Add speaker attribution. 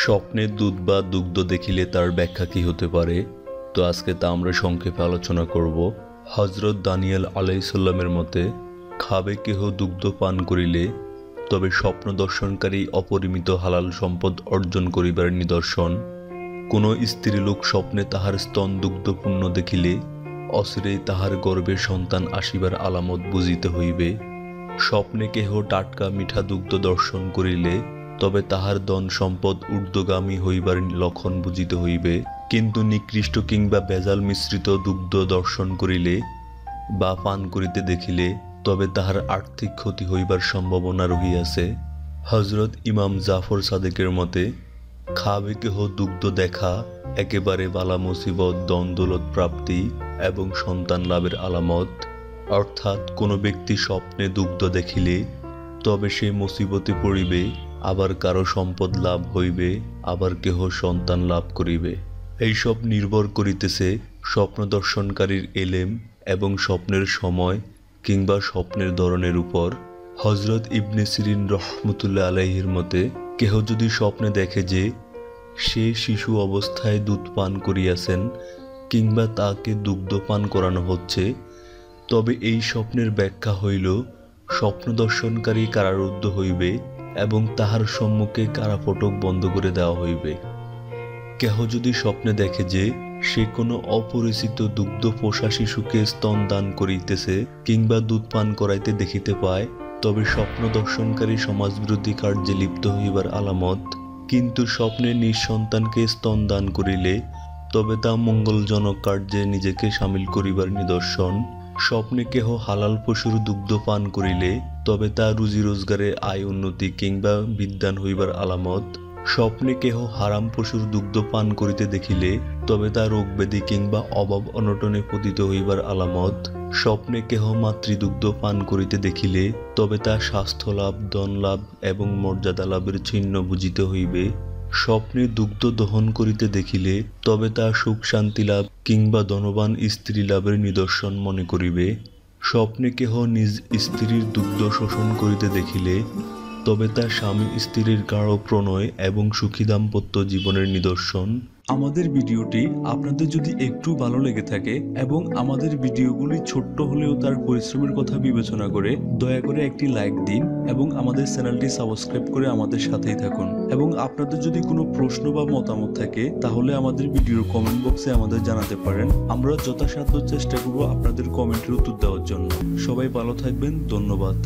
Speaker 1: স্বপ্নে দুধ বা দুগ্ধ দেখিলে তার ব্যাখ্যা কি হতে পারে? তো আজকে তা আমরা সংক্ষেপে আলোচনা করব। হযরত দানিয়েল আলাইহিস সালামের মতে, খাবে কেহ দুগ্ধ পান করিলে তবে স্বপ্ন দর্শনকারী অপরিমিত হালাল সম্পদ অর্জন করিবার নিদর্শন। কোন স্ত্রীলোক স্বপ্নে তাহার স্তন দুগ্ধপূর্ণ দেখিলে অচিরেই তাহার গর্ভে সন্তান আসিবার আলামত বুঝিতে হইবে। স্বপ্নে কেহ টাটকা মিঠা দুগ্ধ দর্শন করিলে তবে তাহার ধন সম্পদ ঊর্ধ্বগামী হইবার লক্ষণ বুঝিতে হইবে। কিন্তু নিকৃষ্ট কিংবা ভেজাল মিশ্রিত দুগ্ধ দর্শন করিলে বা পান করিতে দেখিলে তবে তাহার আর্থিক ক্ষতি হইবার সম্ভাবনা রহিয়াছে। হযরত ইমাম জাফর সাদেকের মতে, খাবে কেহ দুগ্ধ দেখা একেবারে বালা মুসিবত, ধন দৌলত প্রাপ্তি এবং সন্তান লাভের আলামত। অর্থাৎ কোনো ব্যক্তি স্বপ্নে দুগ্ধ দেখিলে তবে সে মুসিবতে পড়িবে, আবার কারো সম্পদ লাভ হইবে, আবার কেহ সন্তান লাভ করিবে। এইসব নির্ভর করিতেছে স্বপ্ন দর্শনকারীর এলেম এবং স্বপ্নের সময় কিংবা স্বপ্নের ধরনের উপর। হযরত ইবনে সিরিন রহমতুল্লাহ আলাইহির মতে, কেহ যদি স্বপ্নে দেখে যে সে শিশু অবস্থায় দুধ পান করিয়াছেন কিংবা তাকে দুগ্ধ পান করানো হচ্ছে, তবে এই স্বপ্নের ব্যাখ্যা হইল স্বপ্ন দর্শনকারী কারারুদ্ধ হইবে এবং তাহার সম্মুখে কারাফটক বন্ধ করে দেওয়া হইবে। কেহ যদি স্বপ্নে দেখে যে সে কোনো অপরিচিত দুগ্ধ পোষা শিশুকে স্তন দান করিতেছে কিংবা দুধ পান করাইতে দেখিতে পায়, তবে স্বপ্ন দর্শনকারী সমাজবিরোধী কার্যে লিপ্ত হইবার আলামত। কিন্তু স্বপ্নে নিঃসন্তানকে স্তন দান করিলে তবে তা মঙ্গলজনক কার্যে নিজেকে সামিল করিবার নিদর্শন। স্বপ্নে কেহ হালাল পশুর দুগ্ধ পান করিলে তবে তা রুজি রোজগারের আয় উন্নতি কিংবা বিদ্বান হইবার আলামত। স্বপ্নে কেহ হারাম পশুর দুগ্ধ পান করিতে দেখিলে তবে তা রোগব্যাধি কিংবা অভাব অনটনে পতিত হইবার আলামত। স্বপ্নে কেহ মাতৃদুগ্ধ পান করিতে দেখিলে তবে তা স্বাস্থ্য লাভ, ধন লাভ এবং মর্যাদা লাভের চিহ্ন বুঝিতে হইবে। স্বপ্নে দুগ্ধ দহন করিতে দেখিলে তবে তা সুখ শান্তি লাভ কিংবা ধনবান স্ত্রী লাভের নিদর্শন মনে করিবে। স্বপ্নে কেহ নিজ স্ত্রীর দুগ্ধ শোষণ করিতে দেখিলে তবে তা স্বামী স্ত্রীর গাঢ় প্রণয় এবং সুখী দাম্পত্য জীবনের নিদর্শন। আমাদের ভিডিওটি আপনাদের যদি একটু ভালো লেগে থাকে এবং আমাদের ভিডিওগুলি ছোট্ট হলেও তার পরিশ্রমের কথা বিবেচনা করে দয়া করে একটি লাইক দিন এবং আমাদের চ্যানেলটি সাবস্ক্রাইব করে আমাদের সাথেই থাকুন। এবং আপনাদের যদি কোনো প্রশ্ন বা মতামত থাকে তাহলে আমাদের ভিডিওর কমেন্ট বক্সে আমাদের জানাতে পারেন। আমরা যথাসাধ্য চেষ্টা করব আপনাদের কমেন্টের উত্তর দেওয়ার জন্য। সবাই ভালো থাকবেন, ধন্যবাদ।